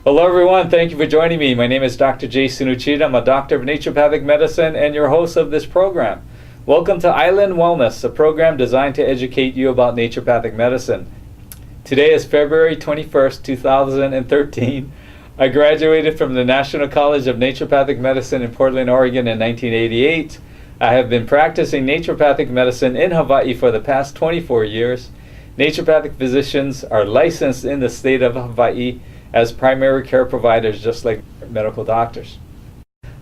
Hello everyone, thank you for joining me. My name is Dr. Jason Uchida. I'm a doctor of naturopathic medicine and your host of this program. Welcome to Island Wellness, a program designed to educate you about naturopathic medicine. Today is February 21st, 2013. I graduated from the National College of Naturopathic Medicine in Portland, Oregon in 1988. I have been practicing naturopathic medicine in Hawaii for the past 24 years. Naturopathic physicians are licensed in the state of Hawaii as primary care providers, just like medical doctors.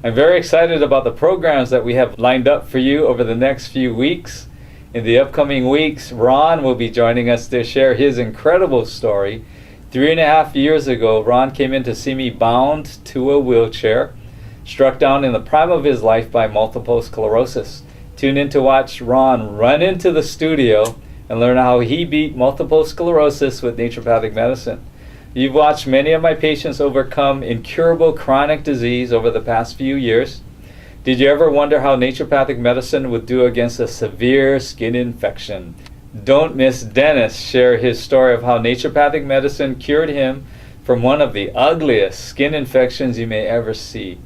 I'm very excited about the programs that we have lined up for you over the next few weeks. In the upcoming weeks, Ron will be joining us to share his incredible story. 3.5 years ago, Ron came in to see me bound to a wheelchair, struck down in the prime of his life by multiple sclerosis. Tune in to watch Ron run into the studio and learn how he beat multiple sclerosis with naturopathic medicine. You've watched many of my patients overcome incurable chronic disease over the past few years. Did you ever wonder how naturopathic medicine would do against a severe skin infection? Don't miss Dennis share his story of how naturopathic medicine cured him from one of the ugliest skin infections you may ever see.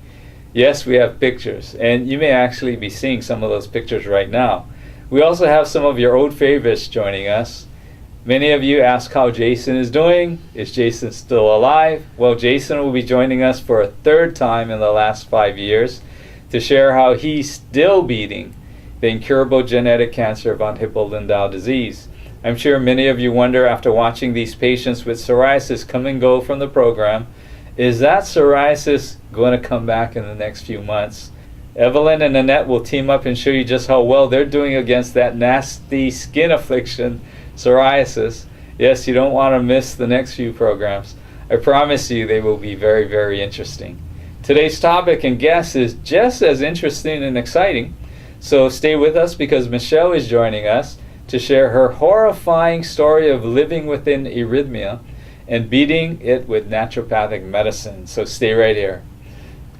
Yes, we have pictures, and you may actually be seeing some of those pictures right now. We also have some of your old favorites joining us. Many of you ask how Jason is doing. Is Jason still alive? Well, Jason will be joining us for a third time in the last 5 years to share how he's still beating the incurable genetic cancer of von Hippel-Lindau disease. I'm sure many of you wonder, after watching these patients with psoriasis come and go from the program, is that psoriasis going to come back in the next few months? Evelyn and Annette will team up and show you just how well they're doing against that nasty skin affliction, psoriasis. Yes, you don't want to miss the next few programs. I promise you they will be very, very interesting. Today's topic and guest is just as interesting and exciting. So stay with us because Michelle is joining us to share her horrifying story of living within arrhythmia and beating it with naturopathic medicine. So stay right here.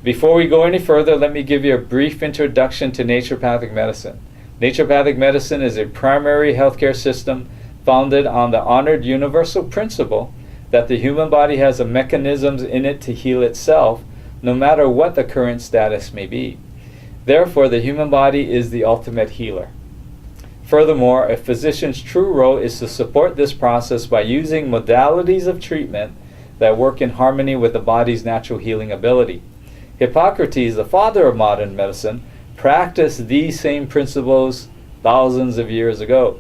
Before we go any further, let me give you a brief introduction to naturopathic medicine. Naturopathic medicine is a primary healthcare system founded on the honored universal principle that the human body has the mechanisms in it to heal itself, no matter what the current status may be. Therefore, the human body is the ultimate healer. Furthermore, a physician's true role is to support this process by using modalities of treatment that work in harmony with the body's natural healing ability. Hippocrates, the father of modern medicine, practiced these same principles thousands of years ago.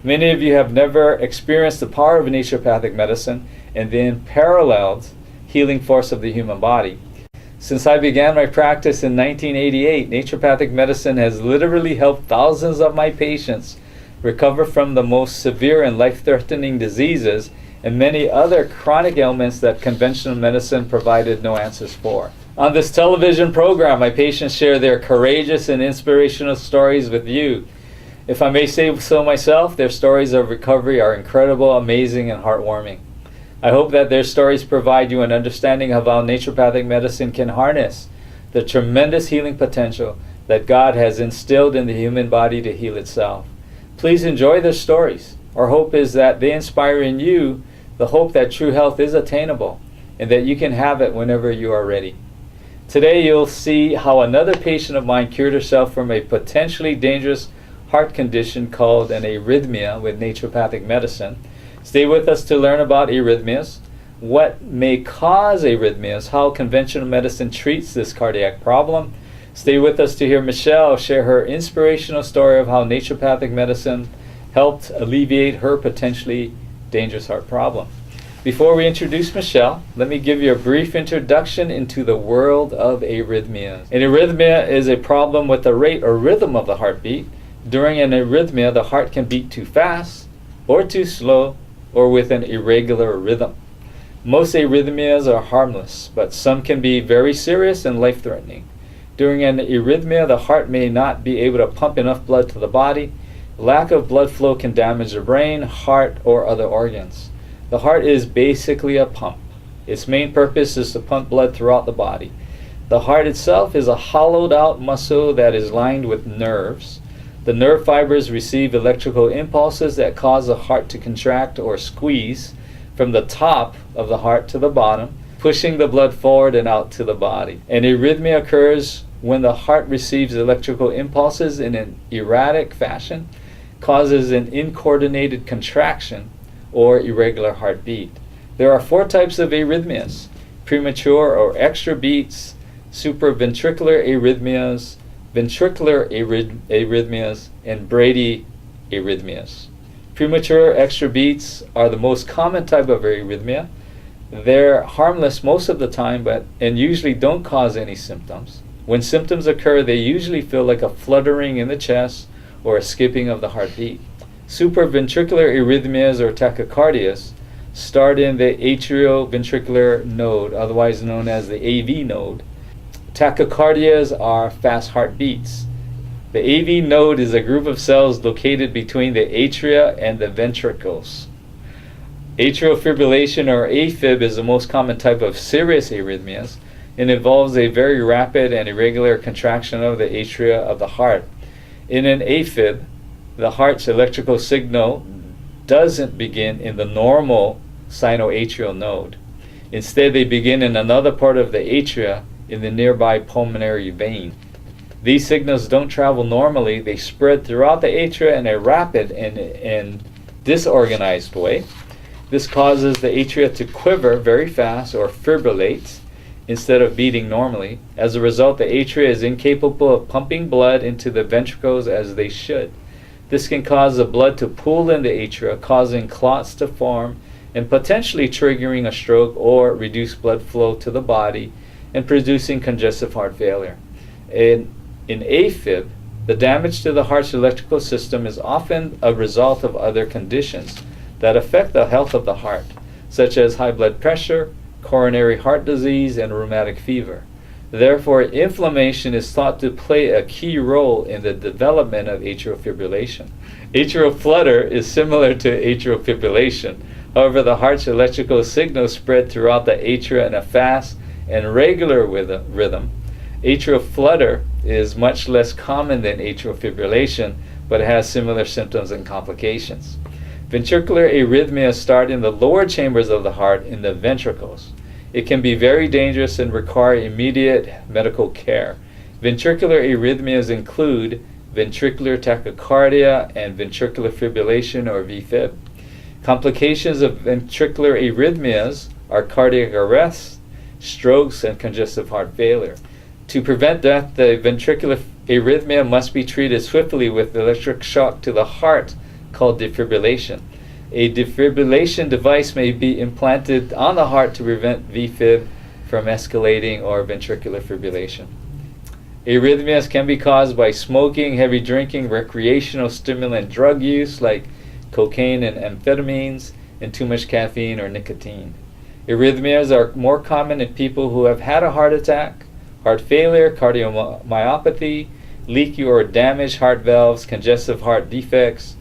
Many of you have never experienced the power of naturopathic medicine and the unparalleled healing force of the human body. Since I began my practice in 1988, naturopathic medicine has literally helped thousands of my patients recover from the most severe and life-threatening diseases and many other chronic ailments that conventional medicine provided no answers for. On this television program, my patients share their courageous and inspirational stories with you. If I may say so myself, their stories of recovery are incredible, amazing, and heartwarming. I hope that their stories provide you an understanding of how naturopathic medicine can harness the tremendous healing potential that God has instilled in the human body to heal itself. Please enjoy their stories. Our hope is that they inspire in you the hope that true health is attainable and that you can have it whenever you are ready. Today you'll see how another patient of mine cured herself from a potentially dangerous heart condition called an arrhythmia with naturopathic medicine. Stay with us to learn about arrhythmias, what may cause arrhythmias, how conventional medicine treats this cardiac problem. Stay with us to hear Michelle share her inspirational story of how naturopathic medicine helped alleviate her potentially dangerous heart problem. Before we introduce Michelle, let me give you a brief introduction into the world of arrhythmias. An arrhythmia is a problem with the rate or rhythm of the heartbeat. During an arrhythmia, the heart can beat too fast or too slow or with an irregular rhythm. Most arrhythmias are harmless, but some can be very serious and life-threatening. During an arrhythmia, the heart may not be able to pump enough blood to the body. Lack of blood flow can damage the brain, heart, or other organs. The heart is basically a pump. Its main purpose is to pump blood throughout the body. The heart itself is a hollowed out muscle that is lined with nerves. The nerve fibers receive electrical impulses that cause the heart to contract or squeeze from the top of the heart to the bottom, pushing the blood forward and out to the body. An arrhythmia occurs when the heart receives electrical impulses in an erratic fashion, causes an incoordinated contraction or irregular heartbeat. There are 4 types of arrhythmias: premature or extra beats, supraventricular arrhythmias, ventricular arrhythmias, and bradyarrhythmias. Premature extra beats are the most common type of arrhythmia. They're harmless most of the time, and usually don't cause any symptoms. When symptoms occur, they usually feel like a fluttering in the chest or a skipping of the heartbeat. Supraventricular arrhythmias or tachycardias start in the atrioventricular node, otherwise known as the AV node. Tachycardias are fast heartbeats. The AV node is a group of cells located between the atria and the ventricles. Atrial fibrillation or AFib is the most common type of serious arrhythmias and involves a very rapid and irregular contraction of the atria of the heart. In an AFib, the heart's electrical signal doesn't begin in the normal sinoatrial node. Instead, they begin in another part of the atria in the nearby pulmonary vein. These signals don't travel normally. They spread throughout the atria in a rapid and disorganized way. This causes the atria to quiver very fast or fibrillate instead of beating normally. As a result, the atria is incapable of pumping blood into the ventricles as they should. This can cause the blood to pool in the atria, causing clots to form and potentially triggering a stroke or reduced blood flow to the body and producing congestive heart failure. In AFib, the damage to the heart's electrical system is often a result of other conditions that affect the health of the heart, such as high blood pressure, coronary heart disease, and rheumatic fever. Therefore, inflammation is thought to play a key role in the development of atrial fibrillation. Atrial flutter is similar to atrial fibrillation. However, the heart's electrical signals spread throughout the atria in a fast and regular rhythm. Atrial flutter is much less common than atrial fibrillation, but has similar symptoms and complications. Ventricular arrhythmias start in the lower chambers of the heart in the ventricles. It can be very dangerous and require immediate medical care. Ventricular arrhythmias include ventricular tachycardia and ventricular fibrillation or VFib. Complications of ventricular arrhythmias are cardiac arrest, strokes, and congestive heart failure. To prevent death, the ventricular arrhythmia must be treated swiftly with electric shock to the heart called defibrillation. A defibrillation device may be implanted on the heart to prevent VFib from escalating or ventricular fibrillation. Arrhythmias can be caused by smoking, heavy drinking, recreational stimulant drug use like cocaine and amphetamines, and too much caffeine or nicotine. Arrhythmias are more common in people who have had a heart attack, heart failure, cardiomyopathy, leaky or damaged heart valves, congestive heart defects,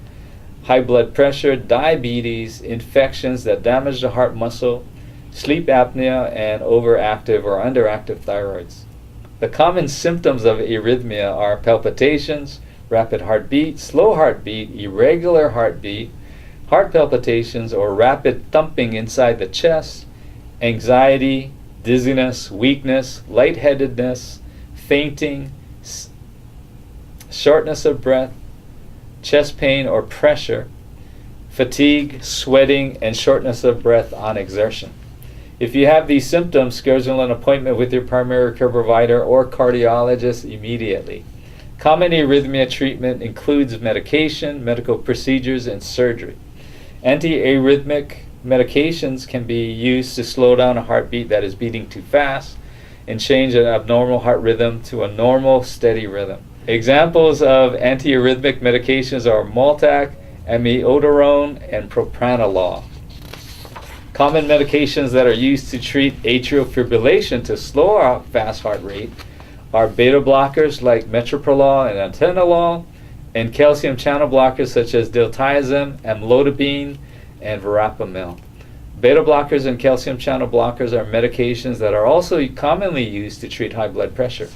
high blood pressure, diabetes, infections that damage the heart muscle, sleep apnea, and overactive or underactive thyroids. The common symptoms of arrhythmia are palpitations, rapid heartbeat, slow heartbeat, irregular heartbeat, heart palpitations or rapid thumping inside the chest, anxiety, dizziness, weakness, lightheadedness, fainting, shortness of breath, chest pain or pressure, fatigue, sweating, and shortness of breath on exertion. If you have these symptoms, schedule an appointment with your primary care provider or cardiologist immediately. Common arrhythmia treatment includes medication, medical procedures, and surgery. Antiarrhythmic medications can be used to slow down a heartbeat that is beating too fast and change an abnormal heart rhythm to a normal, steady rhythm. Examples of antiarrhythmic medications are Maltac, amiodarone, and propranolol. Common medications that are used to treat atrial fibrillation to slow a fast heart rate are beta blockers like metoprolol and atenolol, and calcium channel blockers such as diltiazem, amlodipine, and verapamil. Beta blockers and calcium channel blockers are medications that are also commonly used to treat high blood pressure.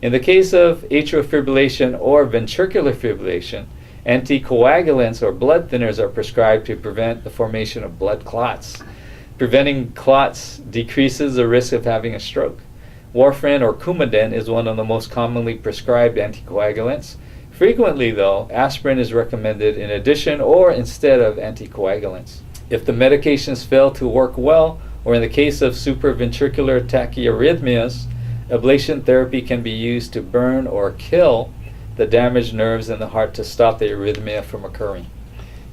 In the case of atrial fibrillation or ventricular fibrillation, anticoagulants or blood thinners are prescribed to prevent the formation of blood clots. Preventing clots decreases the risk of having a stroke. Warfarin or Coumadin is one of the most commonly prescribed anticoagulants. Frequently, though, aspirin is recommended in addition or instead of anticoagulants. If the medications fail to work well, or in the case of supraventricular tachyarrhythmias, ablation therapy can be used to burn or kill the damaged nerves in the heart to stop the arrhythmia from occurring.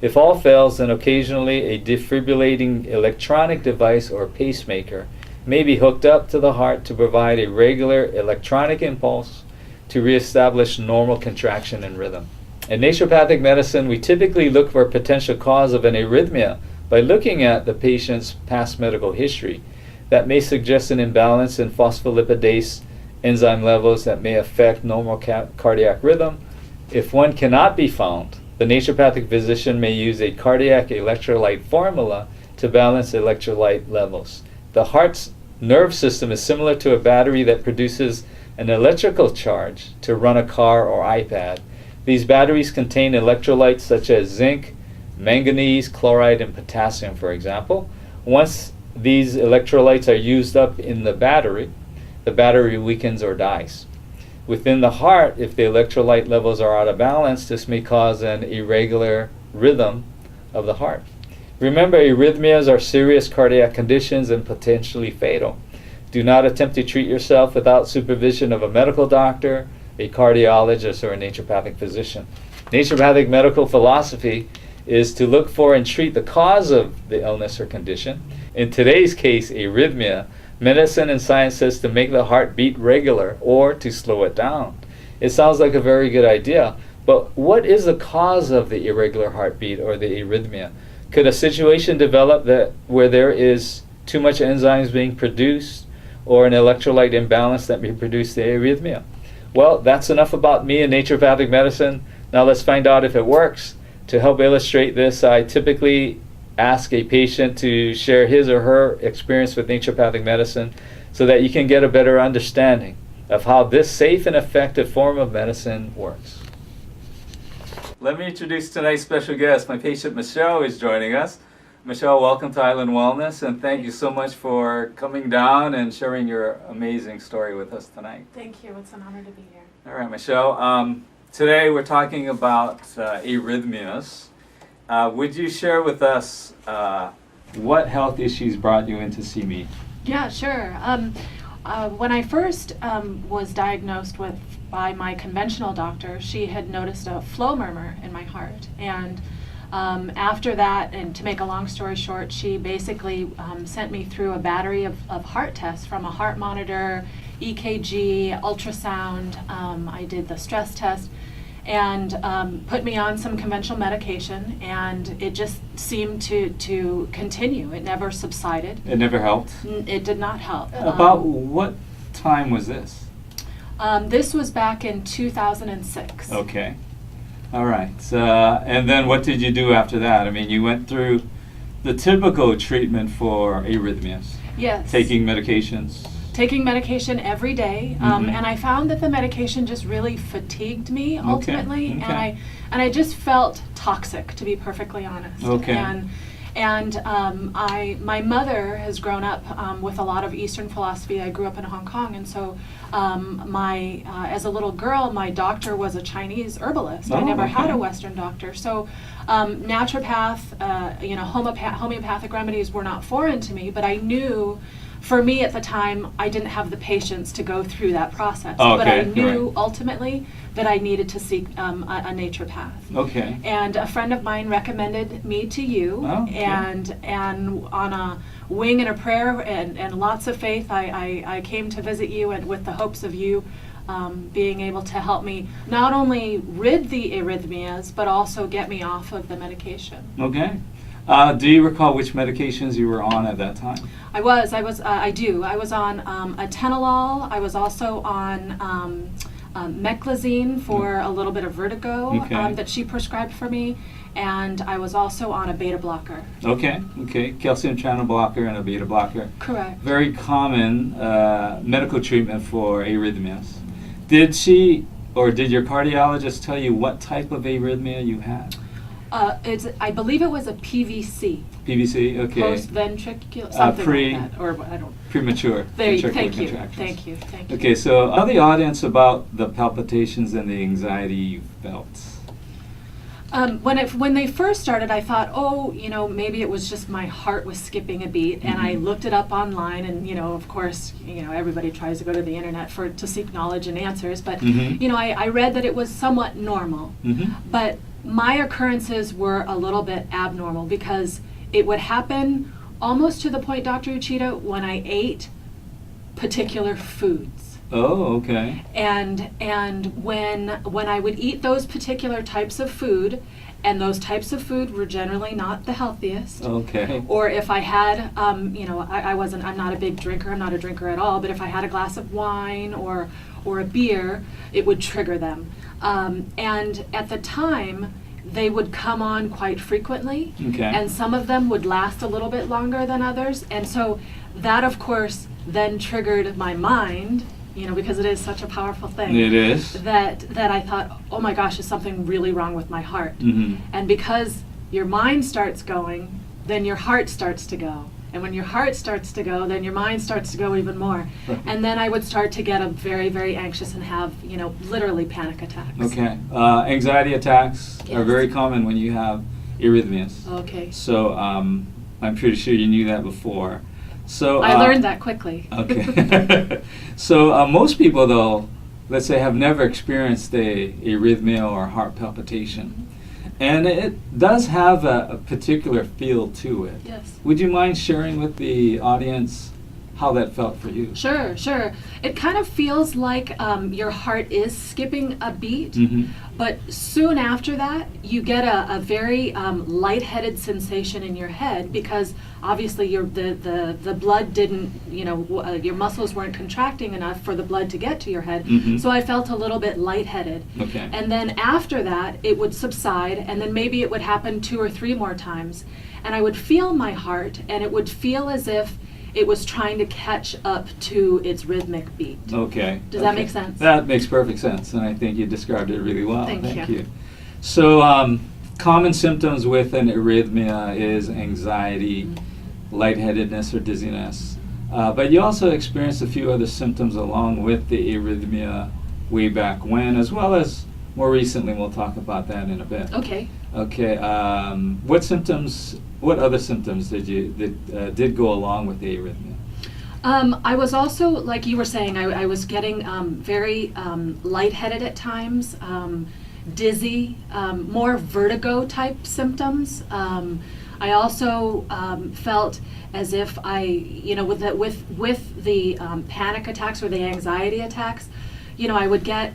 If all fails, then occasionally a defibrillating electronic device or pacemaker may be hooked up to the heart to provide a regular electronic impulse to reestablish normal contraction and rhythm. In naturopathic medicine, we typically look for a potential cause of an arrhythmia by looking at the patient's past medical history. That may suggest an imbalance in phospholipidase enzyme levels that may affect normal cardiac rhythm. If one cannot be found, the naturopathic physician may use a cardiac electrolyte formula to balance electrolyte levels. The heart's nerve system is similar to a battery that produces an electrical charge to run a car or iPad. These batteries contain electrolytes such as zinc, manganese, chloride, and potassium, for example. Once these electrolytes are used up in the battery weakens or dies. Within the heart, if the electrolyte levels are out of balance, this may cause an irregular rhythm of the heart. Remember, arrhythmias are serious cardiac conditions and potentially fatal. Do not attempt to treat yourself without supervision of a medical doctor, a cardiologist, or a naturopathic physician. Naturopathic medical philosophy is to look for and treat the cause of the illness or condition. In today's case, arrhythmia, medicine and science says to make the heart beat regular or to slow it down. It sounds like a very good idea, but what is the cause of the irregular heartbeat or the arrhythmia? Could a situation develop where there is too much enzymes being produced or an electrolyte imbalance that may produce the arrhythmia? Well, that's enough about me and naturopathic medicine. Now let's find out if it works. To help illustrate this, I typically ask a patient to share his or her experience with naturopathic medicine so that you can get a better understanding of how this safe and effective form of medicine works. Let me introduce tonight's special guest. My patient Michelle is joining us. Michelle, welcome to Island Wellness, and thank you so much for coming down and sharing your amazing story with us tonight. Thank you. It's an honor to be here. All right, Michelle. Today we're talking about arrhythmias. Would you share with us what health issues brought you in to see me? Yeah, sure. When I first was diagnosed by my conventional doctor, she had noticed a flow murmur in my heart. And after that, and to make a long story short, she basically sent me through a battery of heart tests, from a heart monitor, EKG, ultrasound. I did the stress test, and put me on some conventional medication, and it just seemed to continue. It never subsided. It never helped? It did not help. About what time was this? This was back in 2006. Okay. All right. And then what did you do after that? I mean, you went through the typical treatment for arrhythmias. Yes. Taking medications. Taking medication every day, and I found that the medication just really fatigued me ultimately, Okay. and I just felt toxic, to be perfectly honest. Okay. And my mother has grown up with a lot of Eastern philosophy. I grew up in Hong Kong, and so as a little girl, my doctor was a Chinese herbalist. I never had a Western doctor, so naturopath, homeopathic remedies were not foreign to me, but I knew. For me at the time, I didn't have the patience to go through that process, but I knew ultimately that I needed to seek a naturopath. Okay. And a friend of mine recommended me to you, and on a wing and a prayer and lots of faith, I came to visit you, and with the hopes of you being able to help me not only rid the arrhythmias, but also get me off of the medication. Okay. Do you recall which medications you were on at that time? I do. I was on atenolol. I was also on meclizine for a little bit of vertigo that she prescribed for me, and I was also on a beta blocker. Okay. Calcium channel blocker and a beta blocker. Correct. Very common medical treatment for arrhythmias. Did your cardiologist tell you what type of arrhythmia you had? I believe it was a PVC. PVC, okay. Post-ventricular, something pre- like that. Or I don't. Premature. Thank ventricular you. contractions. Thank you. Thank you. Okay, so tell the audience about the palpitations and the anxiety you felt. When they first started, I thought, oh, maybe it was just my heart was skipping a beat, and I looked it up online, and of course, everybody tries to go to the internet to seek knowledge and answers, but I read that it was somewhat normal, but my occurrences were a little bit abnormal because it would happen almost to the point, Dr. Uchida, when I ate particular foods. Oh, okay. And when I would eat those particular types of food, and those types of food were generally not the healthiest. Okay. Or if I had, I'm not a big drinker, I'm not a drinker at all, but if I had a glass of wine or a beer, it would trigger them. And at the time, they would come on quite frequently. Okay. And some of them would last a little bit longer than others. And so that, of course, then triggered my mind, because it is such a powerful thing. It is. That I thought, oh my gosh, is something really wrong with my heart? And because your mind starts going, then your heart starts to go. And when your heart starts to go, then your mind starts to go even more. Right. And then I would start to get very, very anxious and have, literally panic attacks. Okay. Anxiety attacks are Yes. very common when you have arrhythmias. Okay. So I'm pretty sure you knew that before. So I learned that quickly. Okay. So most people, though, let's say, have never experienced a arrhythmia or heart palpitation. And it does have a particular feel to it. Yes. Would you mind sharing with the audience how that felt for you? Sure. It kind of feels like your heart is skipping a beat, but soon after that, you get a very lightheaded sensation in your head because obviously the blood didn't, your muscles weren't contracting enough for the blood to get to your head. So I felt a little bit lightheaded. Okay. And then after that, it would subside, and then maybe it would happen 2 or 3 more times. And I would feel my heart, and it would feel as if it was trying to catch up to its rhythmic beat. Okay. Does that make sense? That makes perfect sense, and I think you described it really well. Thank you. So, common symptoms with an arrhythmia is anxiety, lightheadedness, or dizziness. But you also experienced a few other symptoms along with the arrhythmia way back when, as well as more recently. We'll talk about that in a bit. Okay. Okay. What other symptoms did go along with the arrhythmia? I was also, like you were saying, I was getting very lightheaded at times, dizzy, more vertigo type symptoms. I also felt as if with the panic attacks or the anxiety attacks, I would get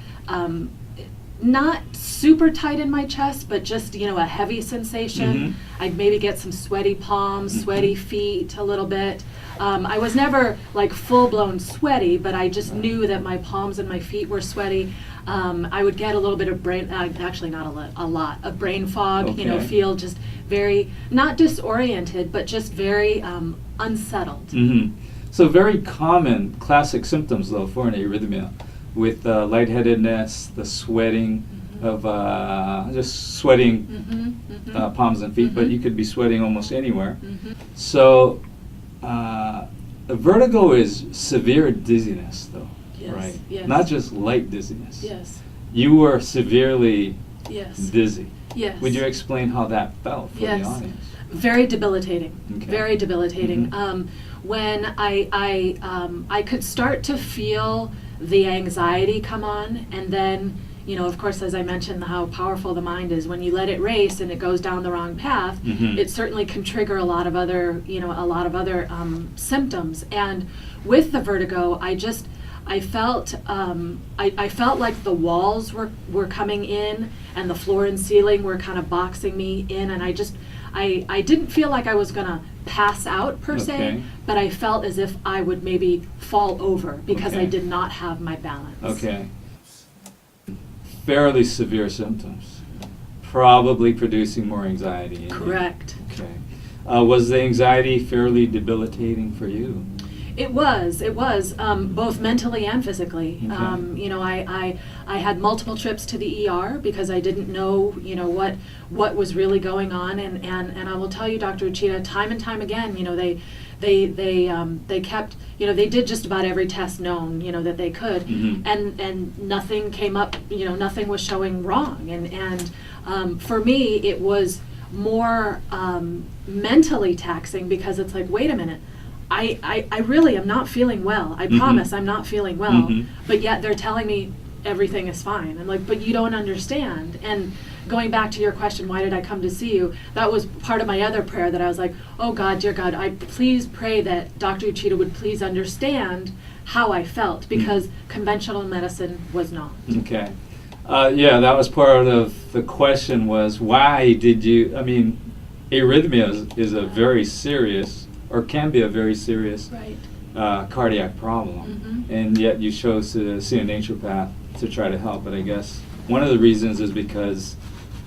not super tight in my chest, but just, a heavy sensation. I'd maybe get some sweaty palms, sweaty feet a little bit. I was never like full-blown sweaty, but I just knew that my palms and my feet were sweaty. I would get a little bit of brain, actually not a lot of brain fog, Okay. feel just very, not disoriented, but just very unsettled. So very common classic symptoms, though, for an arrhythmia, with lightheadedness, the sweating of just sweating palms and feet, but you could be sweating almost anywhere. So vertigo is severe dizziness, though, Yes, right? yes. Not just light dizziness. Yes. You were severely Yes. dizzy. Yes. Would you explain how that felt for Yes. the audience? Very debilitating. Okay. Very debilitating. When I could start to feel the anxiety come on, and then, of course, as I mentioned, how powerful the mind is. When you let it race and it goes down the wrong path, it certainly can trigger a lot of other, symptoms. And with the vertigo, I felt like the walls were coming in, and the floor and ceiling were kind of boxing me in, and I didn't feel like I was gonna pass out per se, Okay. but I felt as if I would maybe fall over because I Okay. did not have my balance. Okay. Fairly severe symptoms, probably producing more anxiety. in you. Correct. Okay. Was the anxiety fairly debilitating for you? It was both mentally and physically. Okay. You know, I had multiple trips to the ER because I didn't know, you know, what was really going on, and I will tell you, Dr. Uchida, time and time again, you know, they kept, you know, they did just about every test known, you know, that they could, Mm-hmm. and nothing came up, you know, nothing was showing wrong, and for me it was more mentally taxing because it's like, wait a minute, I really am not feeling well. I Mhm. promise I'm not feeling well, Mhm. but yet they're telling me everything is fine. I'm like, but you don't understand. And going back to your question, why did I come to see you? That was part of my other prayer, that I was like, oh God, dear God, I please pray that Dr. Uchida would please understand how I felt, because conventional medicine was not. Okay. Yeah, that was part of the question, was why did you, I mean, arrhythmia is a very serious, or can be a very serious Right. cardiac problem. And yet you chose to see a naturopath to try to help. But I guess one of the reasons is because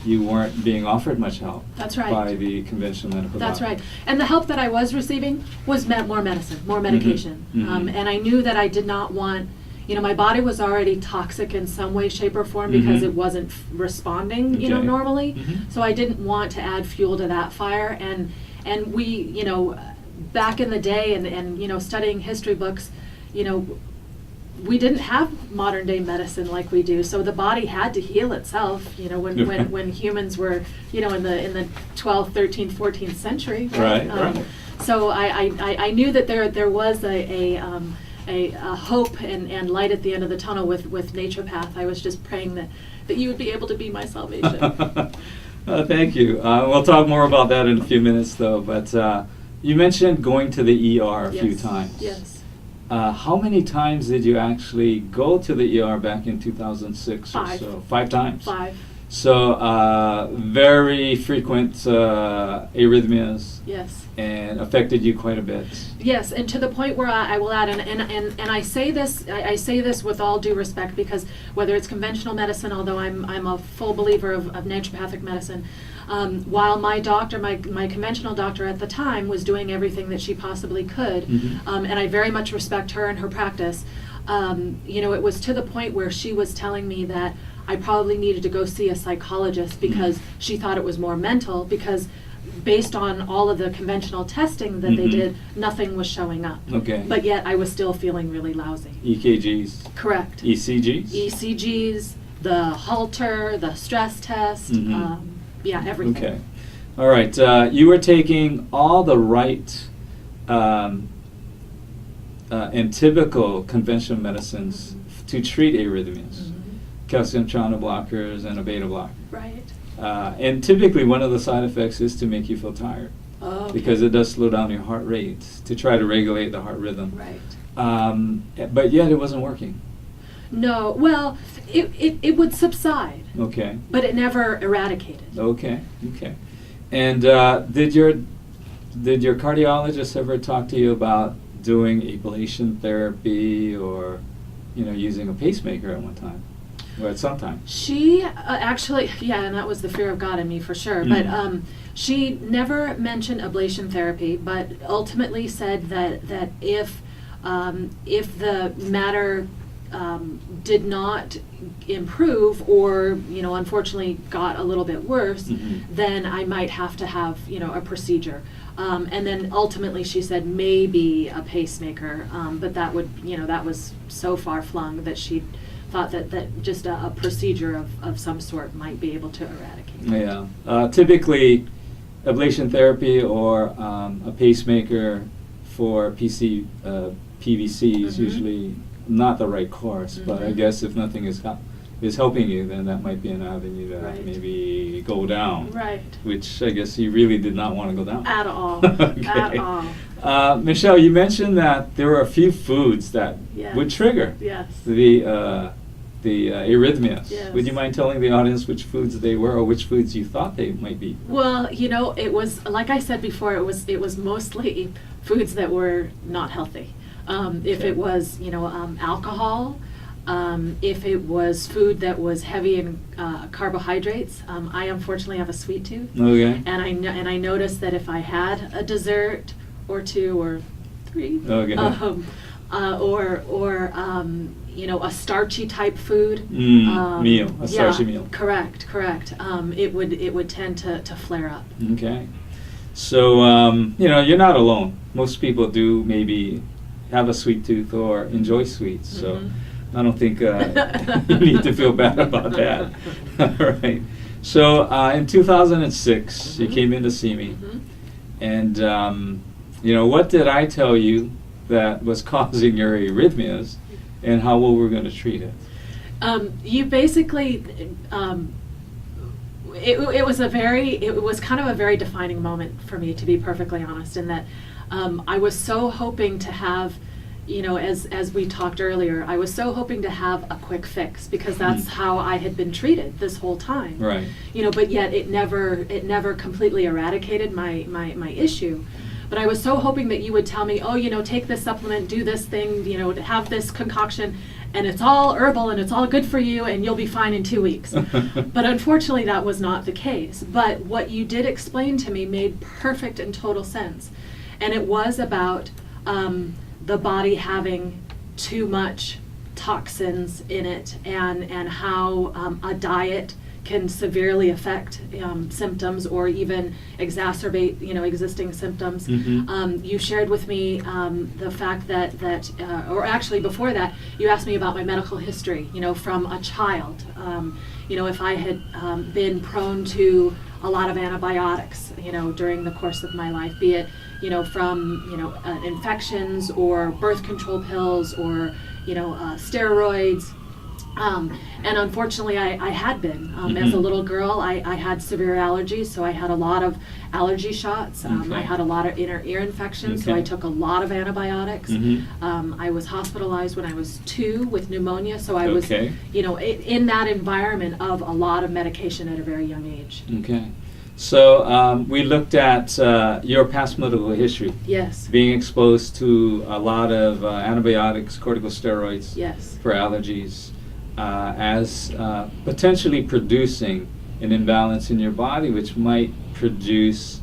you weren't being offered much help That's right. by the conventional medical That's doctor. right. And the help that I was receiving was more medicine, more medication. Mhm. And I knew that I did not want, you know, my body was already toxic in some way, shape, or form because Mhm. it wasn't responding, you know, Okay. normally. Mhm. So I didn't want to add fuel to that fire. And we, you know, back in the day and you know, studying history books, you know, we didn't have modern day medicine like we do, so the body had to heal itself, you know, when humans were, you know, in the 12th, 13th, 14th century. Right, right. So I knew that there was a hope and light at the end of the tunnel with naturopath. I was just praying that you would be able to be my salvation. Thank you. We'll talk more about that in a few minutes, though. But you mentioned going to the ER a few Yes, times. Yes. How many times did you actually go to the ER back in 2006 or 5. so? 5 times? 5. So very frequent arrhythmias, Yes. and affected you quite a bit. Yes, and to the point where I will add, and I say this, I say this with all due respect, because whether it's conventional medicine, although I'm a full believer of naturopathic medicine, while my doctor, my conventional doctor at the time, was doing everything that she possibly could, Mhm. and I very much respect her and her practice, you know, it was to the point where she was telling me that I probably needed to go see a psychologist because she thought it was more mental, because based on all of the conventional testing that they Mhm. did, nothing was showing up. Okay. But yet I was still feeling really lousy. EKGs, Correct. ECGs? ECGs, the Holter, the stress test, Mhm. yeah, everything. Okay. All right. You were taking all the right and typical conventional medicines to treat arrhythmias. Mhm. Calcium channel blockers and a beta blocker. Right. And typically one of the side effects is to make you feel tired, Oh, because it does slow down your heart rate to try to regulate the heart rhythm. Right. But yet it wasn't working. No, well, it would subside, Okay. but it never eradicated. Okay. Okay. And did your cardiologist ever talk to you about doing ablation therapy, or, you know, using a pacemaker at one time, or at some time? She actually, yeah, and that was the fear of God in me for sure. Mm. But she never mentioned ablation therapy, but ultimately said that if the matter did not improve, or, you know, unfortunately got a little bit worse, Mhm. then I might have to have, you know, a procedure. And then ultimately she said maybe a pacemaker, but that would, you know, that was so far flung that she thought that just a procedure of some sort might be able to eradicate it. Yeah. Typically, ablation therapy or a pacemaker for PVC is Mhm. usually not the right course. But I Mhm. guess if nothing is helping you, then that might be an avenue to Right. maybe go down. Right. Which I guess you really did not want to go down. At all. Okay. At all. Michelle, you mentioned that there were a few foods that Yes. would trigger Yes. the arrhythmias. Yes. Would you mind telling the audience which foods they were, or which foods you thought they might be? Well, you know, it was, like I said before, it was mostly foods that were not healthy. If Okay. it was, you know, alcohol, if it was food that was heavy in carbohydrates, I unfortunately have a sweet tooth, Okay. and I noticed that if I had a dessert or two or bakery. Okay. Or a starchy type food. Meal, a starchy meal. Correct. It would tend to flare up. Okay. So, you're not alone. Most people do maybe have a sweet tooth or enjoy sweets. So I don't think you need to feel bad about that. All right. So in 2006, you came in to see me. And, what did I tell you that was causing your arrhythmias and how well we're going to treat it? You basically, it was kind of a very defining moment for me, to be perfectly honest, in that I was so hoping to have, as we talked earlier, I was so hoping to have a quick fix, because that's how I had been treated this whole time. Right. But yet it never completely eradicated my issue. But I was so hoping that you would tell me, take this supplement, do this thing, have this concoction, and it's all herbal and it's all good for you and you'll be fine in 2 weeks. But unfortunately that was not the case. But what you did explain to me made perfect and total sense. And it was about the body having too much toxins in it, and how a diet can severely affect symptoms or even exacerbate existing symptoms. You shared with me the fact that or actually before that, you asked me about my medical history, from a child. If I had been prone to a lot of antibiotics, during the course of my life, be it from infections or birth control pills or steroids. And unfortunately, I had been. As a little girl, I had severe allergies, so I had a lot of allergy shots. I had a lot of inner ear infections, so I took a lot of antibiotics. I was hospitalized when I was 2 with pneumonia, so I was, in that environment of a lot of medication at a very young age. Okay. So we looked at your past medical history. Yes. Being exposed to a lot of antibiotics, corticosteroids for allergies. As potentially producing an imbalance in your body, which might produce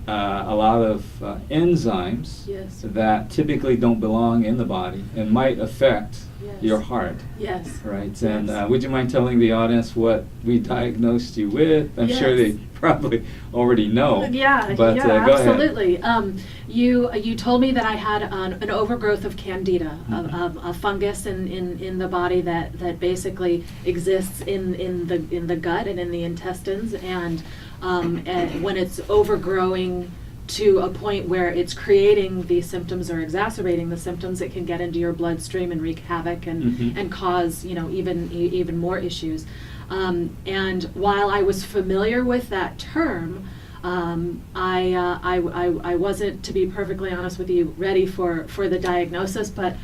a lot of enzymes that typically don't belong in the body and might affect your heart. Yes. Right. And would you mind telling the audience what we diagnosed you with? I'm sure they probably already know. But go absolutely. ahead. You told me that I had an overgrowth of candida, a fungus in the body that basically exists in the gut and in the intestines, and when it's overgrowing to a point where it's creating these symptoms or exacerbating the symptoms, it can get into your bloodstream and wreak havoc and cause even more issues. And while I was familiar with that term, I wasn't, to be perfectly honest with you, ready for the diagnosis, but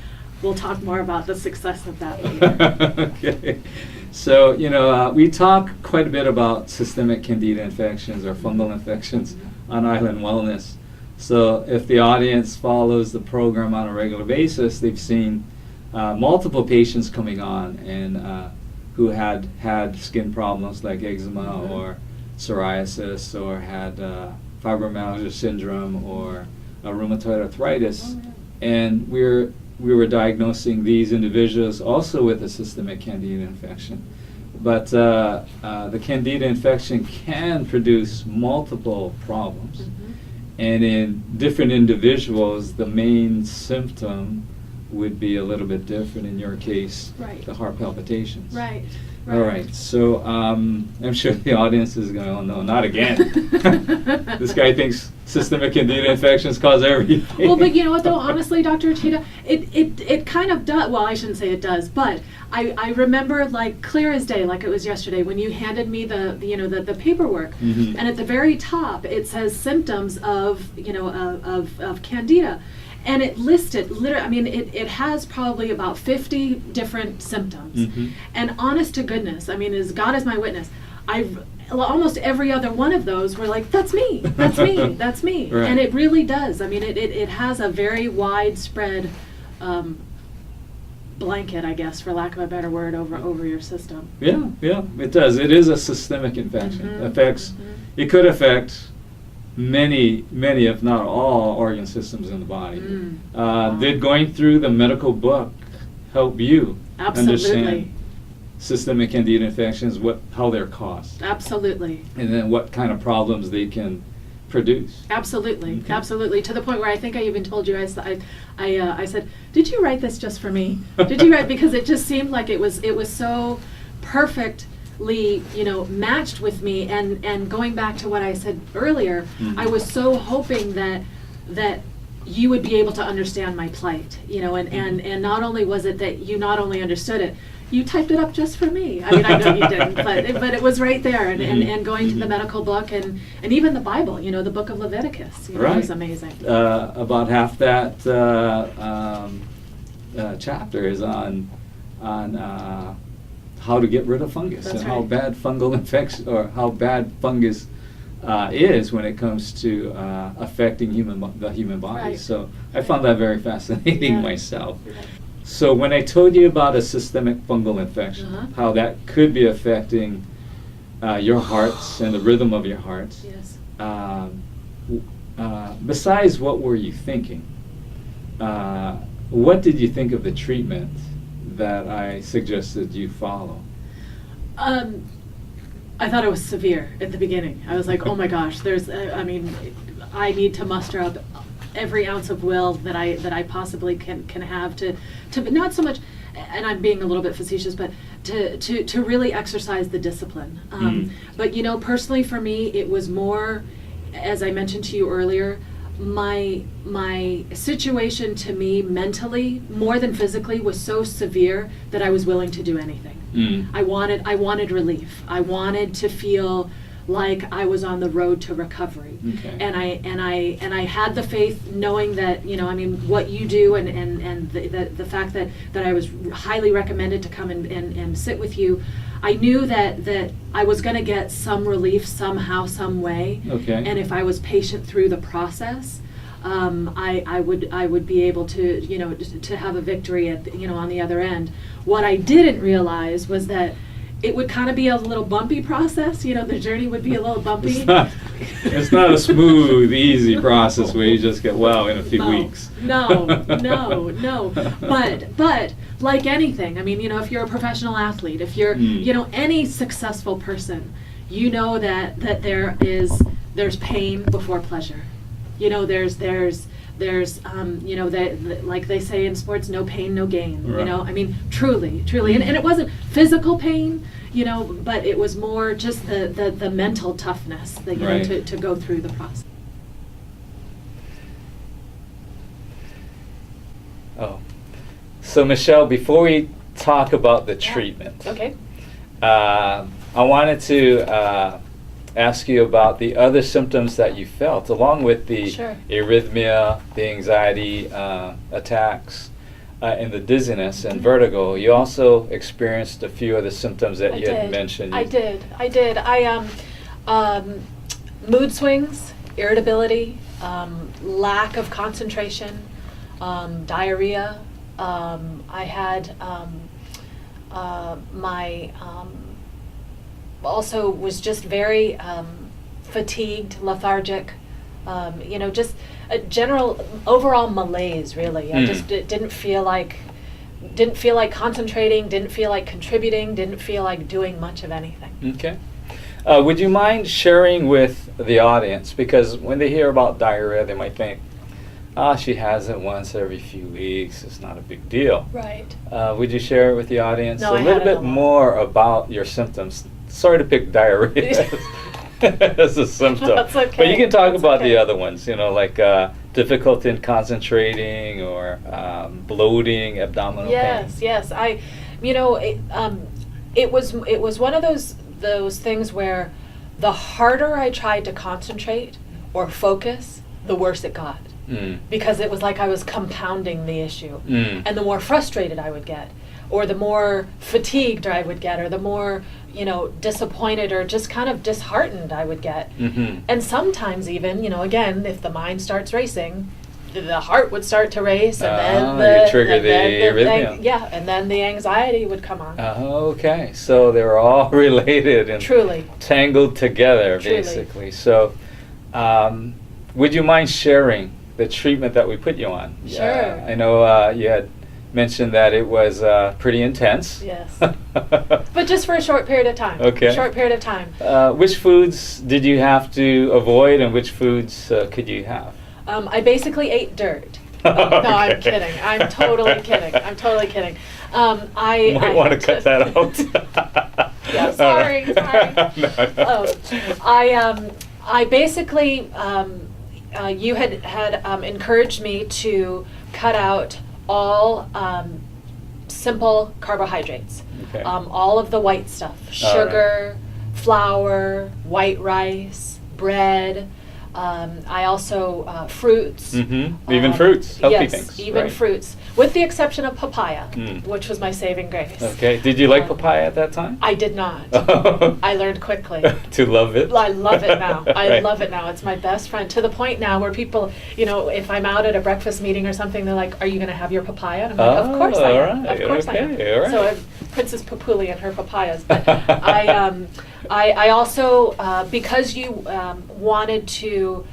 we'll talk more about the success of that later. Okay. So, we talk quite a bit about systemic candida infections or fungal infections on Island Wellness. So if the audience follows the program on a regular basis, they've seen multiple patients coming on and who had skin problems like eczema or psoriasis, or had fibromyalgia syndrome or rheumatoid arthritis. And we were diagnosing these individuals also with a systemic candida infection. But the candida infection can produce multiple problems. And in different individuals, the main symptom would be a little bit different. In your case, the heart palpitations. Right. All right. So I'm sure the audience is going, oh no, not again. This guy thinks systemic candida infections cause everything. Well, but you know what though, honestly, Dr. Uchida, it kind of does. Well, I shouldn't say it does, but I remember like clear as day, like it was yesterday, when you handed me the paperwork, and at the very top it says symptoms of candida. And it listed, literally, I mean, it has probably about 50 different symptoms. And honest to goodness, I mean, as God is my witness, almost every other one of those were like, that's me, that's me, that's me. Right. And it really does. I mean, it has a very widespread blanket, I guess, for lack of a better word, over your system. Yeah, it does. It is a systemic infection. It could affect many, if not all, organ systems in the body. Wow. Did going through the medical book help you Absolutely. understand systemic candida infections, how they're caused, Absolutely. and then what kind of problems they can produce? Absolutely, Okay. absolutely. To the point where I think I even told you, I said, "Did you write this just for me? Did you write?" Because it just seemed like it was so perfectly, matched with me. And going back to what I said earlier, Mhm. I was so hoping that you would be able to understand my plight, and not only was it that you not only understood it, you typed it up just for me. I mean, I know you didn't, but it was right there. And going to the medical book and even the Bible, the book of Leviticus, Right. was amazing. About half that chapter is on how to get rid of fungus. That's and how right. bad fungal infection, or how bad fungus is when it comes to affecting the human body. Right. So I found that very fascinating Yeah. myself. Yeah. So when I told you about a systemic fungal infection, Uh-huh. how that could be affecting your hearts and the rhythm of your heart, Yes. besides what were you thinking? What did you think of the treatment that I suggested you follow? I thought it was severe at the beginning. I was like, oh my gosh, I need to muster up every ounce of will that I possibly can have to not so much, and I'm being a little bit facetious, but to really exercise the discipline. But personally for me, it was more, as I mentioned to you earlier, my situation to me mentally, more than physically, was so severe that I was willing to do anything. I wanted relief. I wanted to feel like I was on the road to recovery. Okay. And I had the faith, knowing that what you do, and the fact that I was highly recommended to come and sit with you. I knew that I was going to get some relief somehow, some way. Okay. And if I was patient through the process, I would be able to have a victory on the other end. What I didn't realize was that it would kind of be a little bumpy process. The journey would be a little bumpy. It's not a smooth, easy process where you just get well in a few weeks. No. But like anything, if you're a professional athlete, if you're, any successful person, that there's pain before pleasure. There's like they say in sports, no pain, no gain. Right. Truly, and it wasn't physical pain, but it was more just the mental toughness that Right. to go through the process. Oh, so Michelle, before we talk about the treatment, Okay. I wanted to ask you about the other symptoms that you felt, along with the Sure. arrhythmia, the anxiety attacks, and the dizziness and vertigo. You also experienced a few of the symptoms that you had mentioned. I did. Mood swings, irritability, lack of concentration, diarrhea. I had also was just very fatigued, lethargic, just a general overall malaise, really. I just didn't feel like concentrating, didn't feel like contributing, didn't feel like doing much of anything. Okay. Would you mind sharing with the audience, because when they hear about diarrhea, they might think, she has it once every few weeks, it's not a big deal. Right. Would you share it with the audience No, a I little had it a bit lot. more about your symptoms? Sorry to pick diarrhea as a symptom. That's okay. But you can talk That's about okay. the other ones, like difficulty in concentrating, or bloating, abdominal pain. Yes. It was one of those things where the harder I tried to concentrate or focus, the worse it got. Because it was like I was compounding the issue. And the more frustrated I would get, or the more fatigued I would get, or the more disappointed or just kind of disheartened I would get. And sometimes even, again, if the mind starts racing, the heart would start to race, and then you trigger the arrhythmia. and then the anxiety would come on. Okay, so they were all related and Truly. tangled together, Truly. basically. So would you mind sharing the treatment that we put you on? Sure. Yeah, I know you had mentioned that it was pretty intense. Yes. But just for a short period of time. Okay. Short period of time. Which foods did you have to avoid, and which foods could you have? I basically ate dirt. No, I'm Okay. kidding. I'm totally kidding. I'm totally kidding. I might want to cut that out. Yeah, sorry. No. I basically, you had encouraged me to cut out all simple carbohydrates. Okay. All of the white stuff, sugar, flour, white rice, bread. I also fruits. Mm-hmm. Even fruits, healthy yes, things. even right. fruits, with the exception of papaya, Mm. which was my saving grace. Okay. Did you like papaya at that time? I did not. I learned quickly. To love it? I love it now. I Right. love it now. It's my best friend, to the point now where people, if I'm out at a breakfast meeting or something, they're like, "Are you going to have your papaya?" And I'm like, "Of course I am. all right, Of course I am." okay, all right. So I'm Princess Papuli and her papayas. But I also, because you wanted to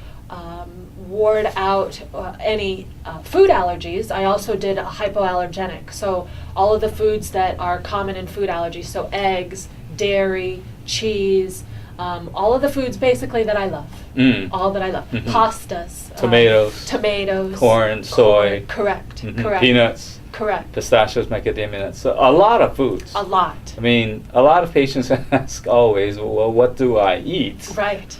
ward out any food allergies, I also did a hypoallergenic. So all of the foods that are common in food allergies, so eggs, dairy, cheese, all of the foods basically that I love. All that I love. Mhm. Pastas. Tomatoes. Corn, soy. Correct. Mhm. Correct. Peanuts. Correct. Pistachios, macadamia nuts. So a lot of foods. A lot. I mean, a lot of patients ask always, well, what do I eat? Right.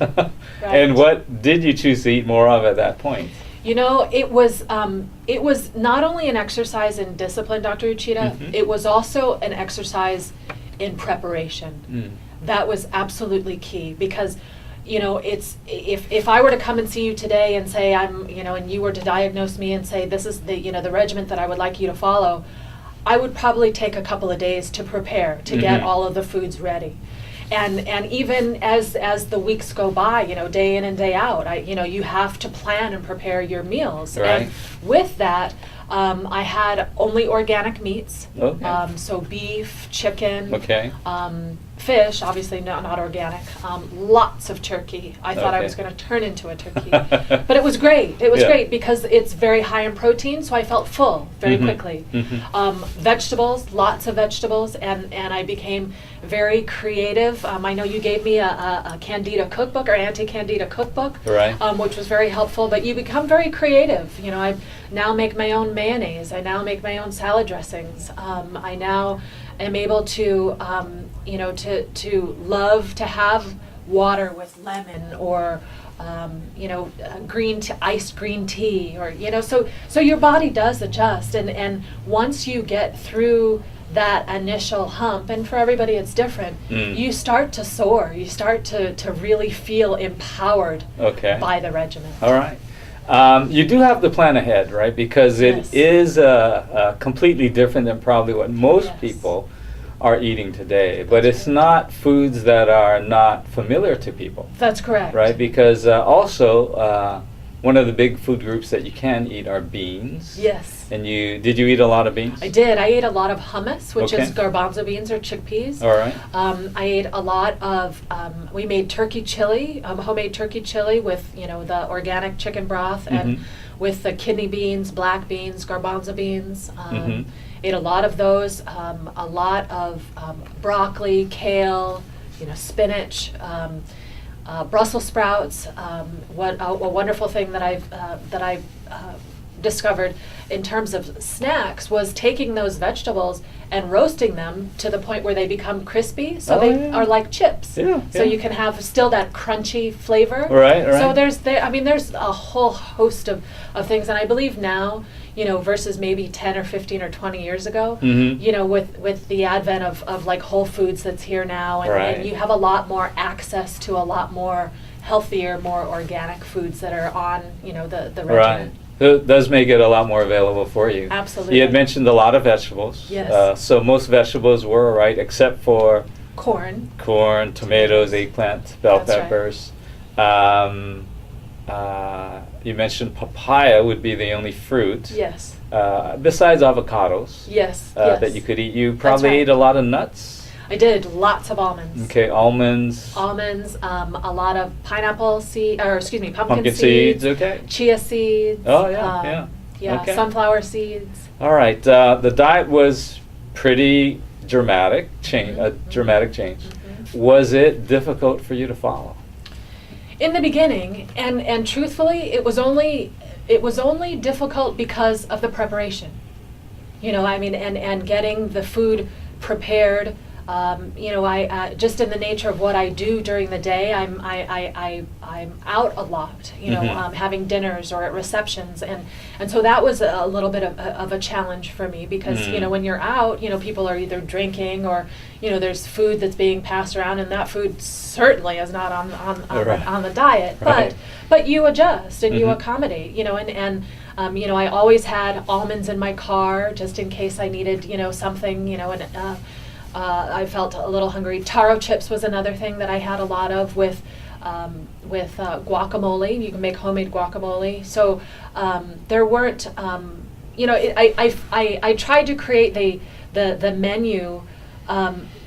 And what did you choose to eat more of at that point? It was not only an exercise in discipline, Dr. Uchida, Mhm. it was also an exercise in preparation. That was absolutely key, because it's if I were to come and see you today and say and you were to diagnose me and say this is the regimen that I would like you to follow, I would probably take a couple of days to prepare, to get Mhm. all of the foods ready. And even as the weeks go by, day in and day out, you have to plan and prepare your meals. Right. And with that, I had only organic meats. Okay. So beef, chicken. Okay. Fish, obviously not organic. Lots of turkey. I thought I Okay. was going to turn into a turkey. But it was great. It was Yeah. great because it's very high in protein, so I felt full very Mhm. quickly. Mhm. Vegetables, lots of vegetables, and I became very creative. I know you gave me a Candida cookbook, or anti-Candida cookbook, Right. which was very helpful, but you become very creative. I now make my own mayonnaise. I now make my own salad dressings. I now am able to, to love to have water with lemon, or iced green tea, or so your body does adjust, and once you get through that initial hump, and for everybody it's different, you start to soar. You start to really feel empowered Okay. by the regimen. All right. You do have the plan ahead, right? Because it Yes. is completely different than probably what most Yes. people are eating today. But That's it's right. not foods that are not familiar to people, That's correct. right? Because also one of the big food groups that you can eat are beans. Yes. And did you eat a lot of beans? I did. I ate a lot of hummus, which Okay. is garbanzo beans or chickpeas. All right. I ate a lot of, we made turkey chili, homemade turkey chili with, the organic chicken broth, and Mhm. with the kidney beans, black beans, garbanzo beans. Mhm. Ate a lot of those, a lot of broccoli, kale, spinach, Brussels sprouts. What a wonderful thing that I've discovered in terms of snacks was taking those vegetables and roasting them to the point where they become crispy, so Oh, they yeah. are like chips. Yeah, So yeah. you can have still that crunchy flavor. Right, So right. there's a whole host of things, and I believe now, versus maybe 10 or 15 or 20 years ago, Mhm. with the advent of like Whole Foods that's here now, and Right. you have a lot more access to a lot more healthier, more organic foods that are on, the Right. regimen. It does make it a lot more available for you. Absolutely. You had mentioned a lot of vegetables. Yes. So most vegetables were right, except for Corn. corn, tomatoes, eggplant, bell That's right. peppers. You mentioned papaya would be the only fruit. Yes. Besides avocados. Yes. That you could eat. You probably right. ate a lot of nuts. I did lots of almonds. Okay, almonds. Almonds, a lot of pineapple seed, or excuse me, pumpkin seeds. Okay. chia seeds. Oh yeah, Yeah, Okay. sunflower seeds. All right. The diet was pretty dramatic change. A dramatic change. Was it difficult for you to follow? In the beginning, and truthfully, it was only difficult because of the preparation. You know, I mean, and getting the food prepared. You know, I just in the nature of what I do during the day, I'm out a lot. You know, having dinners or at receptions, and so that was a little bit of a challenge for me because you know, when you're out, you know, people are either drinking or, you know, there's food that's being passed around, and that food certainly is not on the diet. Right. But you adjust and you accommodate. You know, and you know, I always had almonds in my car just in case I needed, you know, something. You know, and I felt a little hungry. Taro chips was another thing that I had a lot of with guacamole. You can make homemade guacamole. So there weren't, you know, I tried to create the menu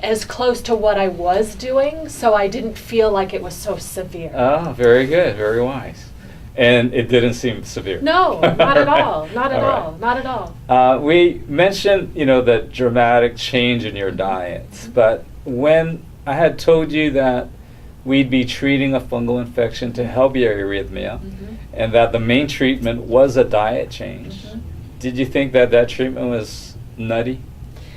as close to what I was doing, so I didn't feel like it was so severe. Oh, very good, very wise. And it didn't seem severe. No, not at all. Not at All all. right. Not at all. We mentioned, you know, the dramatic change in your diet, but when I had told you that we'd be treating a fungal infection to help your arrhythmia, and that the main treatment was a diet change, did you think that treatment was nutty,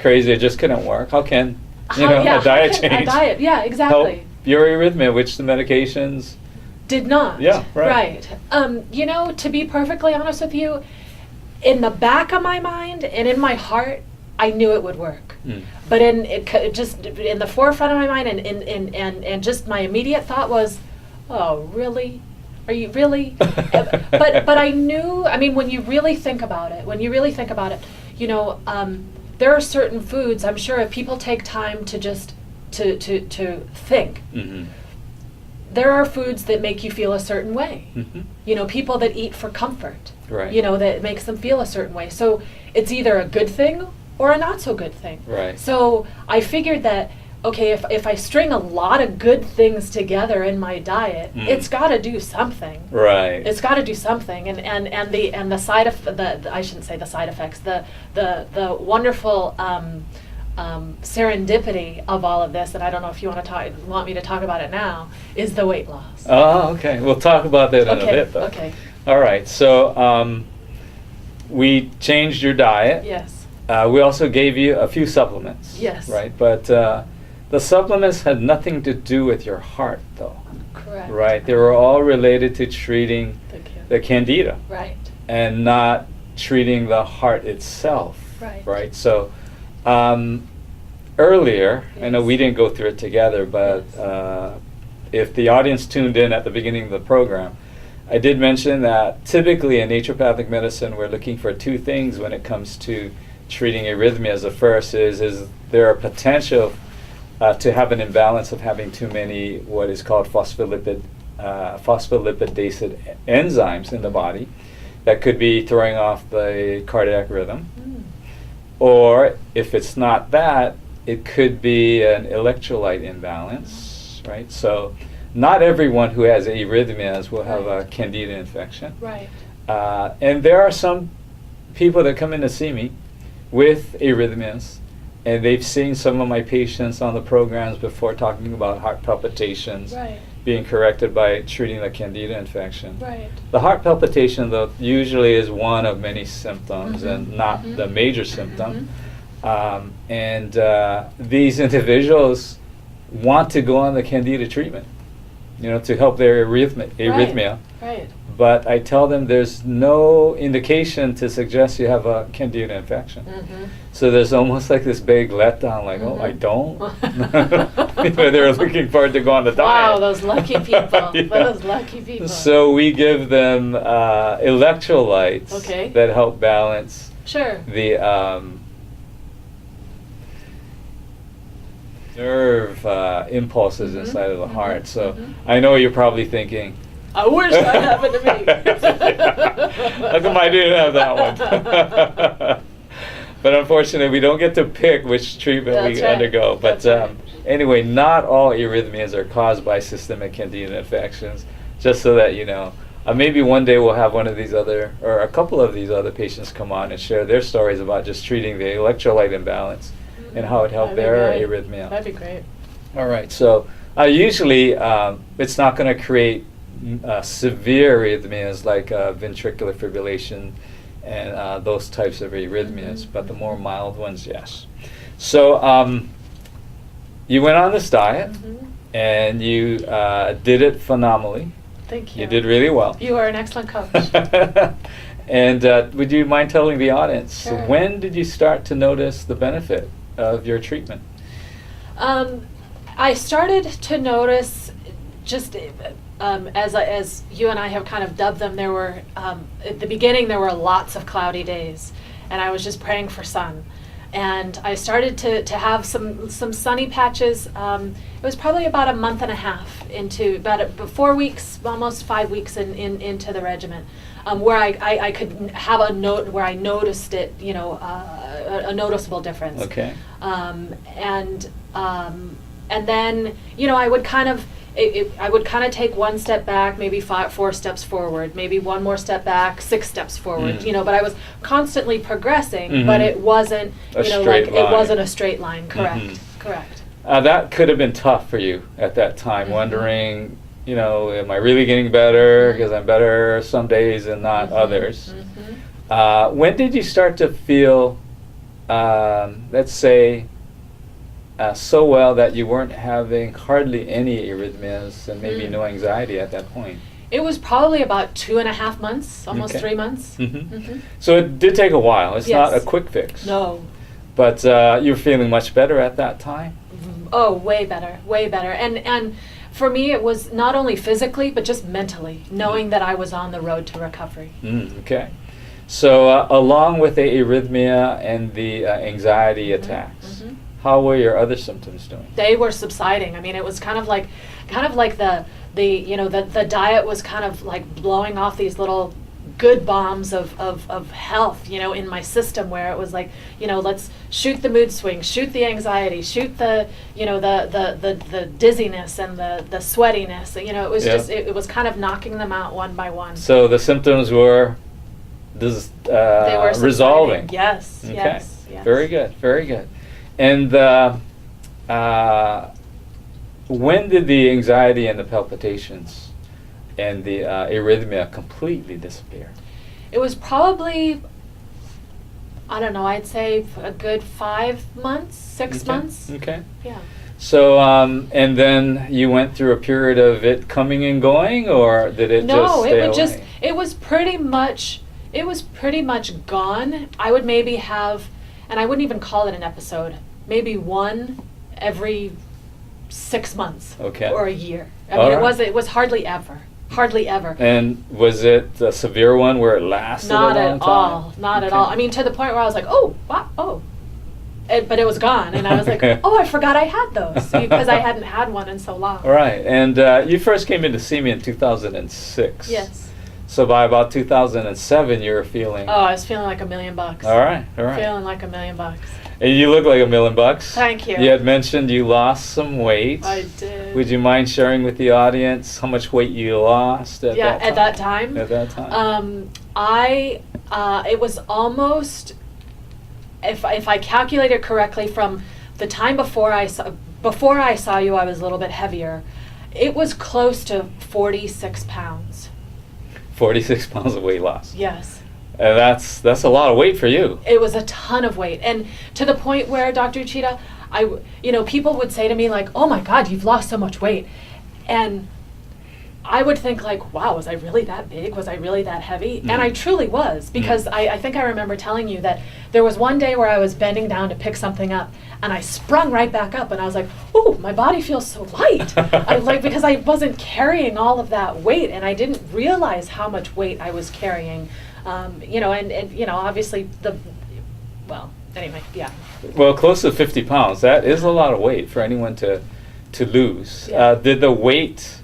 crazy? It just couldn't work. How can a diet change? A diet, yeah, exactly. Help your arrhythmia, which the medications did not. Yeah, right. You know, to be perfectly honest with you, in the back of my mind and in my heart, I knew it would work. But just in the forefront of my mind and just my immediate thought was, oh, really? Are you really? but I knew, I mean, when you really think about it, you know, there are certain foods, I'm sure if people take time to just to think, there are foods that make you feel a certain way. You know, people that eat for comfort, Right. you know, that makes them feel a certain way. So it's either a good thing or a not so good thing. Right. So I figured that, okay, if I string a lot of good things together in my diet, it's got to do something. Right. It's got to do something, and the side I shouldn't say the side effects, the wonderful serendipity of all of this, and I don't know if you want me to talk about it now, is the weight loss. Oh, okay. We'll talk about that in a bit, though. Okay. All right. So we changed your diet. Yes. We also gave you a few supplements. Yes. Right. But the supplements had nothing to do with your heart, though. Correct. Right. They were all related to treating the candida. Right. And not treating the heart itself. Right. Right. So earlier, I know Yes. we didn't go through it together, but if the audience tuned in at the beginning of the program, I did mention that typically in naturopathic medicine, we're looking for two things when it comes to treating arrhythmias. The first is there a potential to have an imbalance of having too many what is called phospholipidase enzymes in the body that could be throwing off the cardiac rhythm. Or if it's not that, it could be an electrolyte imbalance, right? So not everyone who has arrhythmias will have a candida infection. Right. And there are some people that come in to see me with arrhythmias, and they've seen some of my patients on the programs before talking about heart palpitations Right. being corrected by treating the candida infection. Right. The heart palpitation, though, usually is one of many symptoms and not the major symptom. These individuals want to go on the candida treatment, you know, to help their arrhythmia. Right. But I tell them there's no indication to suggest you have a candida infection. So there's almost like this big letdown, like, oh, I don't? They're looking forward to go on the diet. Wow, those lucky people. Yeah. Those lucky people. So we give them electrolytes that help balance Sure. the nerve impulses inside of the heart. So I know you're probably thinking, I wish that happened to me. How come I didn't have that one? But unfortunately, we don't get to pick which treatment That's we right. undergo. But That's right. anyway, not all arrhythmias are caused by systemic candida infections, just so that you know. Maybe one day we'll have one of these other, or a couple of these other patients come on and share their stories about just treating the electrolyte imbalance and how it helped their arrhythmia. That'd be great. All right, so usually it's not going to create severe arrhythmias like ventricular fibrillation and those types of arrhythmias, but the more mild ones, yes. So you went on this diet, and you did it phenomenally. Thank you. You did really well. You are an excellent coach. And would you mind telling the audience, Sure. when did you start to notice the benefit of your treatment? I started to notice, just as you and I have kind of dubbed them, there were, at the beginning there were lots of cloudy days, and I was just praying for sun. And I started to have some sunny patches. It was probably about a month and a half into, about 4 weeks, almost 5 weeks into the regimen, where I could have a note where I noticed it, you know, a noticeable difference. Okay. And then, you know, I would kind of take one step back, maybe 4 steps forward, maybe one more step back, 6 steps forward, you know, but I was constantly progressing, but it wasn't, you know, like, it wasn't a straight line, correct, correct. That could have been tough for you at that time, wondering, you know, am I really getting better? Because I'm better some days and not others. When did you start to feel, let's say, so well that you weren't having hardly any arrhythmias and maybe no anxiety at that point? It was probably about 2.5 months, almost Okay. 3 months. So it did take a while. It's not a Yes. quick fix. No. But you were feeling much better at that time? Oh, way better, way better. And for me, it was not only physically, but just mentally, knowing that I was on the road to recovery. Okay. So along with the arrhythmia and the anxiety attacks, how were your other symptoms doing? They were subsiding. I mean, it was kind of like the you know, the diet was kind of like blowing off these little good bombs of health, you know, in my system, where it was like, you know, let's shoot the mood swings, shoot the anxiety, shoot the, you know, the dizziness and the sweatiness. You know, it was just, it was kind of knocking them out one by one. So the symptoms were They were subsiding. resolving? Yes, Okay. yes, yes. Very good, very good. And when did the anxiety and the palpitations and the arrhythmia completely disappear? It was probably, I don't know, I'd say a good 5 months, 6 months. Okay. Yeah. So, and then you went through a period of it coming and going, or did it just No, stay it would away? it was pretty much gone. I would maybe have, and I wouldn't even call it an episode, maybe one every 6 months. Okay. Or a year. I All mean, right. it was hardly ever. Hardly ever. And was it a severe one where it lasted Not a long at time? all. Not at Okay. all. I mean, to the point where I was like, oh, wow, oh. But it was gone, and I was like, oh, I forgot I had those, because I hadn't had one in so long. All right. And you first came in to see me in 2006. Yes. So by about 2007, you were feeling. Oh, I was feeling like $1 million. All right. All right. Feeling like $1 million. And you look like $1 million. Thank you. You had mentioned you lost some weight. I did. Would you mind sharing with the audience how much weight you lost at that time? at that time. At that time. It was almost, if I calculate it correctly, from the time before I saw you, I was a little bit heavier. It was close to 46 pounds. 46 pounds of weight loss. Yes. And that's a lot of weight for you. It was a ton of weight, and to the point where, Dr. Uchida, people would say to me like, "Oh my God, you've lost so much weight," and I would think like, wow, was I really that big? Was I really that heavy? And I truly was, because I think I remember telling you that there was one day where I was bending down to pick something up, and I sprung right back up, and I was like, oh, my body feels so light. Because I wasn't carrying all of that weight, and I didn't realize how much weight I was carrying. Obviously anyway, yeah. Well, close to 50 pounds. That is a lot of weight for anyone to lose. Yeah. Did the weight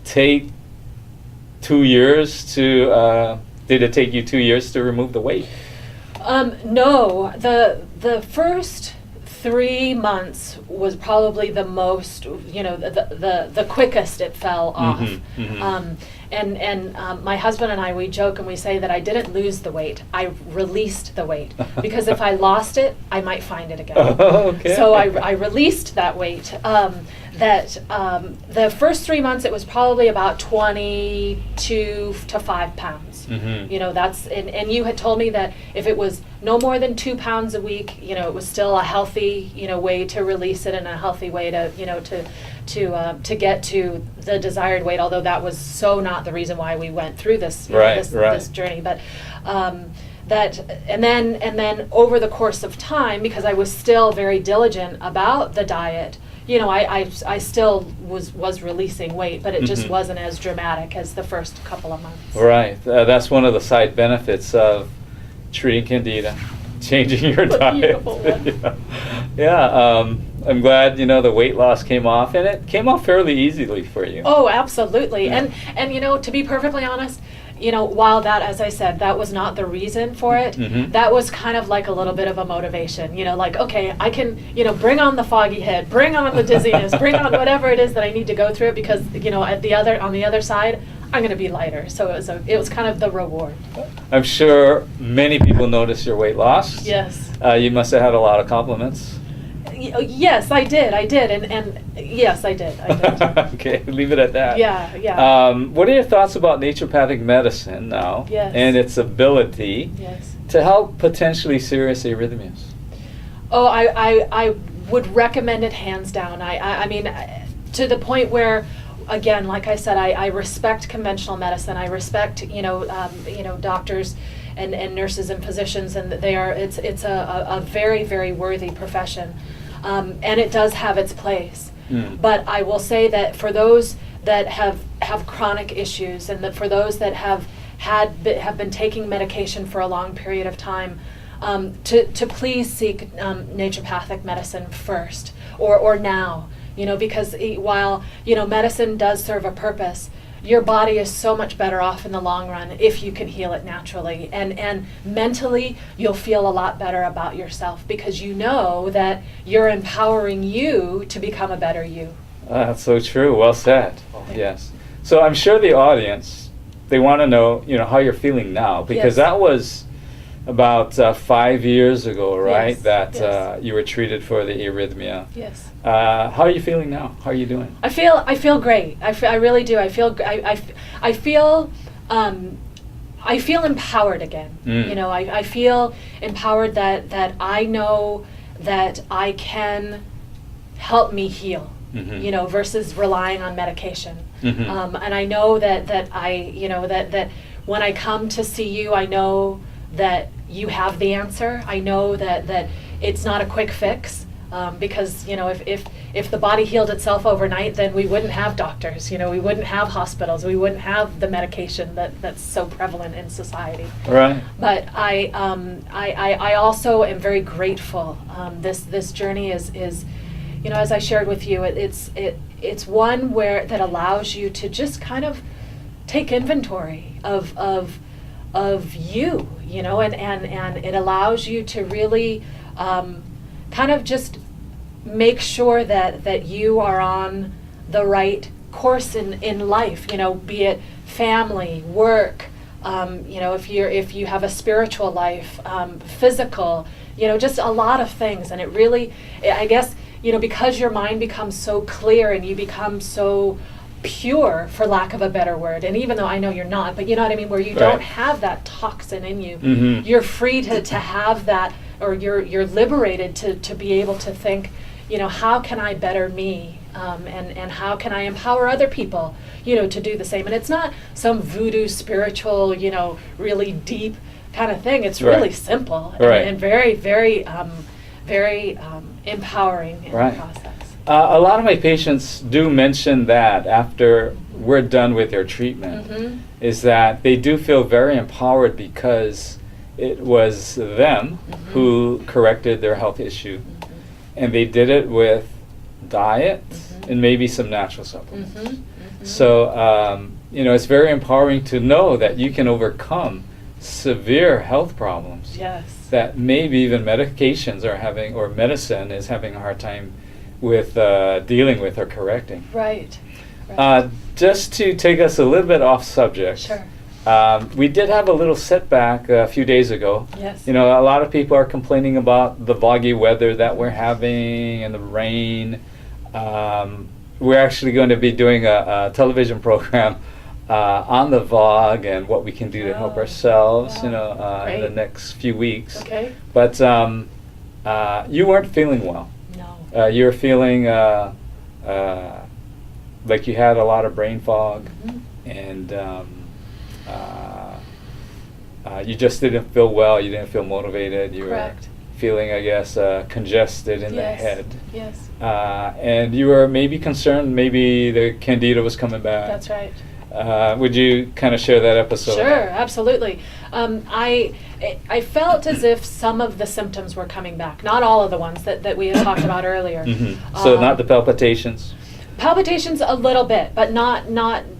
take 2 years to? Did it take you 2 years to remove the weight? No, the first 3 months was probably the most, the quickest it fell off. My husband and I, we joke and we say that I didn't lose the weight, I released the weight, because if I lost it, I might find it again. Okay. So I released that weight. The first 3 months, it was probably about 22 to 5 pounds. That's, and you had told me that if it was no more than 2 pounds a week, it was still a healthy, way to release it, and a healthy way to, to get to the desired weight. Although that was so not the reason why we went through this, this journey. But that, and then over the course of time, because I was still very diligent about the diet, I still was releasing weight, but it just wasn't as dramatic as the first couple of months. Right. That's one of the side benefits of treating Candida, changing your diet. I'm glad the weight loss came off, and it came off fairly easily for you. Oh, absolutely. Yeah. And to be perfectly honest, while that, as I said, that was not the reason for it, that was kind of like a little bit of a motivation, like, okay, I can, bring on the foggy head, bring on the dizziness, bring on whatever it is that I need to go through, because, on the other side, I'm going to be lighter. So it was kind of the reward. I'm sure many people noticed your weight loss. Yes. You must have had a lot of compliments. Yes, I did, and yes, I did. Okay, leave it at that. Yeah. What are your thoughts about naturopathic medicine now? Yes. And its ability to help potentially serious arrhythmias? Oh, I would recommend it hands down. I mean, to the point where, again, like I said, I respect conventional medicine. I respect doctors and nurses and physicians, and it's a very, very worthy profession. And it does have its place. But I will say that for those that have chronic issues, and that for those that have been taking medication for a long period of time, to please seek naturopathic medicine first, or now, because while medicine does serve a purpose, your body is so much better off in the long run if you can heal it naturally. And mentally, you'll feel a lot better about yourself, because you know that you're empowering you to become a better you. That's so true. Well said. Yes. So I'm sure the audience, they want to know, how you're feeling now, because that was about 5 years ago, right? That you were treated for the arrhythmia. Yes. How are you feeling now? How are you doing? I feel great. I really do. I feel empowered again. I feel empowered that I know that I can help me heal. Versus relying on medication. And I know that when I come to see you, I know that you have the answer. I know that it's not a quick fix, because if the body healed itself overnight, then we wouldn't have doctors. We wouldn't have hospitals. We wouldn't have the medication that's so prevalent in society. Right. But I also am very grateful. This journey is as I shared with you, it's one that allows you to just kind of take inventory of you, and it allows you to really kind of just make sure that you are on the right course in life, be it family, work, if you have a spiritual life, physical, just a lot of things. And it really, I guess, because your mind becomes so clear and you become so pure, for lack of a better word, and even though I know you're not, but you know what I mean, where you don't have that toxin in you, you're free to have that, or you're liberated to be able to think, how can I better me, and how can I empower other people, to do the same. And it's not some voodoo spiritual, really deep kind of thing. It's really simple and very, very, very empowering in the process. A lot of my patients do mention that after we're done with their treatment, is that they do feel very empowered because it was them who corrected their health issue. And they did it with diet and maybe some natural supplements. So, it's very empowering to know that you can overcome severe health problems Yes. that maybe even medications are having, or medicine is having a hard time with dealing with or correcting. Right. Right. Just to take us a little bit off subject, Sure. we did have a little setback a few days ago. Yes. You know, a lot of people are complaining about the foggy weather that we're having and the rain. We're actually going to be doing a television program on the fog and what we can do to help Oh, ourselves, wow. you know, in the Great. next few weeks. Okay. But you weren't feeling well. No. You were feeling like you had a lot of brain fog, Mhm. and you just didn't feel well. You didn't feel motivated. You Correct. were feeling, I guess, congested in the Yes. head. Yes. And you were maybe concerned maybe the candida was coming back. That's right. Would you kind of share that episode? Sure, absolutely. I felt as if some of the symptoms were coming back. Not all of the ones that we had talked about earlier. So not the palpitations? Palpitations a little bit, but not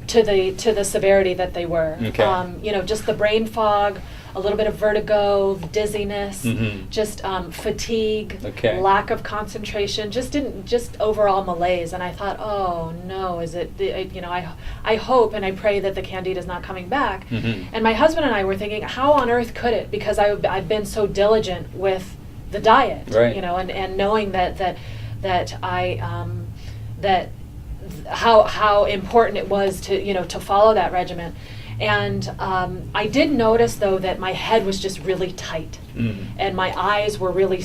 to the severity that they were. Okay. You know, just the brain fog, a little bit of vertigo, dizziness, Mhm. just fatigue, Okay. lack of concentration, just overall malaise. And I thought, oh no, is it? You know, I hope and I pray that the candida is not coming back. Mhm. And my husband and I were thinking, how on earth could it? Because I've been so diligent with the diet, Right. you know, and knowing that how important it was to follow that regimen. And I did notice though that my head was just really tight, and my eyes were really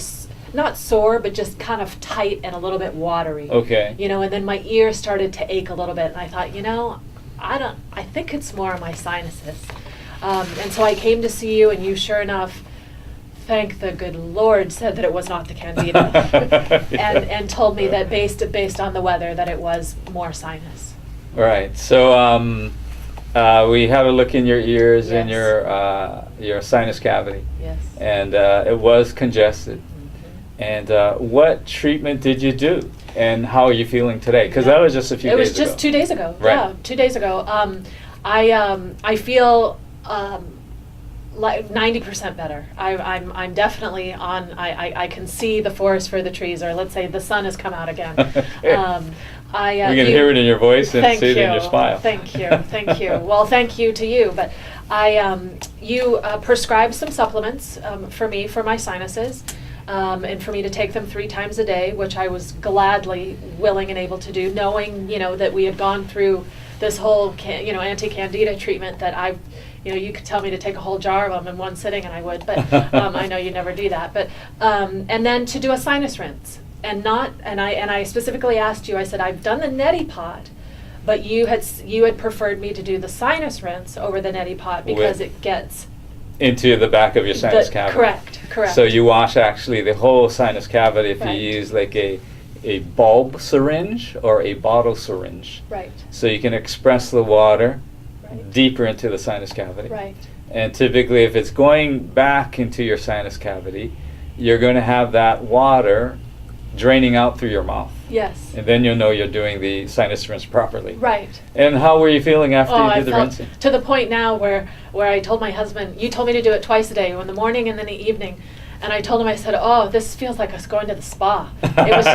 not sore, but just kind of tight and a little bit watery. Okay. You know, and then my ears started to ache a little bit, and I thought, you know, I think it's more of my sinuses. And so I came to see you, and you, sure enough, thank the good Lord, said that it was not the candida, and told me that based on the weather that it was more sinus. Right. So we had a look in your ears and Yes. your sinus cavity, Yes. and it was congested. Mhm. And what treatment did you do? And how are you feeling today? Because that was just a few It days was just ago. 2 days ago. Right. Yeah, 2 days ago. I feel like 90% better. I'm definitely on. I can see the forest for the trees, or let's say the sun has come out again. We can hear it in your voice and Thank see it in your you. smile. Thank you, thank you. Well, thank you to you. But you prescribed some supplements for me for my sinuses, and for me to take them 3 times a day, which I was gladly willing and able to do, knowing that we had gone through this whole anti-candida treatment that I've. You could tell me to take a whole jar of them in one sitting, and I would. But I know you never do that. But and then to do a sinus rinse. And I specifically asked you. I said, I've done the neti pot, but you had preferred me to do the sinus rinse over the neti pot because it gets into the back of your sinus cavity. Correct. So you wash actually the whole sinus cavity if Right. you use like a bulb syringe or a bottle syringe. Right. So you can express the water Right. deeper into the sinus cavity. Right. And typically if it's going back into your sinus cavity, you're going to have that water draining out through your mouth. Yes. And then you'll know you're doing the sinus rinse properly. Right. And how were you feeling after you I did the felt rinsing? to the point now where I told my husband, you told me to do it twice a day, in the morning and then the evening. And I told him, I said, oh, this feels like us going to the spa. It was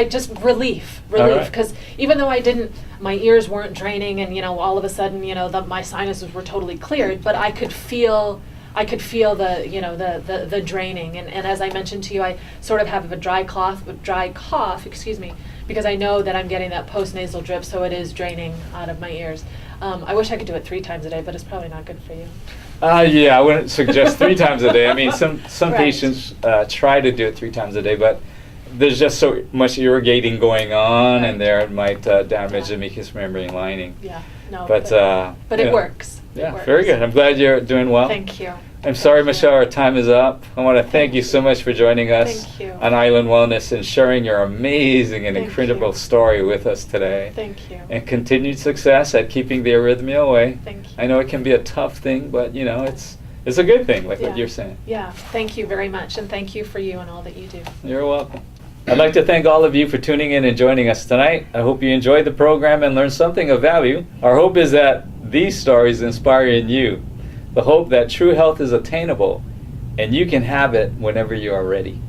just, relief, All right. because even though my ears weren't draining and, all of a sudden, my sinuses were totally cleared, but I could feel the draining. And as I mentioned to you, I sort of have a dry cough, because I know that I'm getting that postnasal drip, so it is draining out of my ears. I wish I could do it 3 times a day, but it's probably not good for you. Yeah, I wouldn't suggest 3 times a day. I mean, some Right. patients try to do it 3 times a day, but there's just so much irrigating going on, Right. and there it might damage Yeah. the mucous membrane lining. Yeah, no. But it yeah. works. It Yeah, works. very good. I'm glad you're doing well. Thank you. I'm sorry, Thank you. Michelle, our time is up. I want to thank you so much for joining us Thank you. on Island Wellness and sharing your amazing and Thank incredible you. story with us today. Thank you. And continued success at keeping the arrhythmia away. Thank you. I know it can be a tough thing, but it's a good thing, like what Yeah. you're saying. Yeah, thank you very much, and thank you for you and all that you do. You're welcome. I'd like to thank all of you for tuning in and joining us tonight. I hope you enjoyed the program and learned something of value. Our hope is that these stories inspire in you the hope that true health is attainable and you can have it whenever you are ready.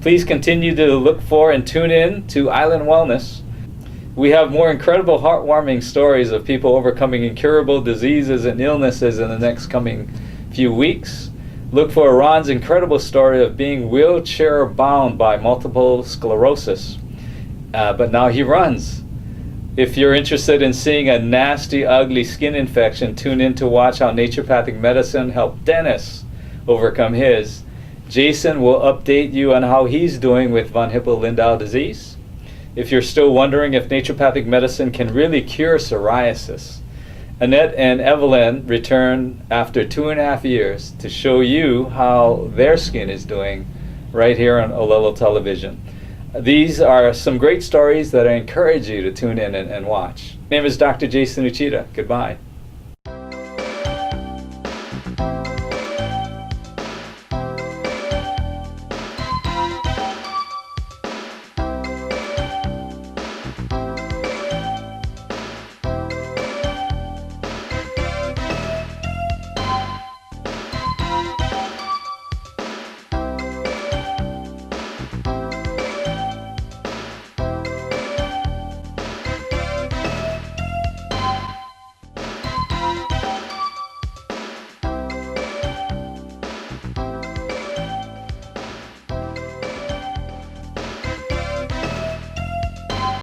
Please continue to look for and tune in to Island Wellness. We have more incredible, heartwarming stories of people overcoming incurable diseases and illnesses in the next coming few weeks. Look for Ron's incredible story of being wheelchair bound by multiple sclerosis, but now he runs. If you're interested in seeing a nasty, ugly skin infection, tune in to watch how naturopathic medicine helped Dennis overcome his. Jason will update you on how he's doing with von Hippel-Lindau disease. If you're still wondering if naturopathic medicine can really cure psoriasis, Annette and Evelyn return after 2.5 years to show you how their skin is doing right here on Olelo Television. These are some great stories that I encourage you to tune in and watch. My name is Dr. Jason Uchida. Goodbye.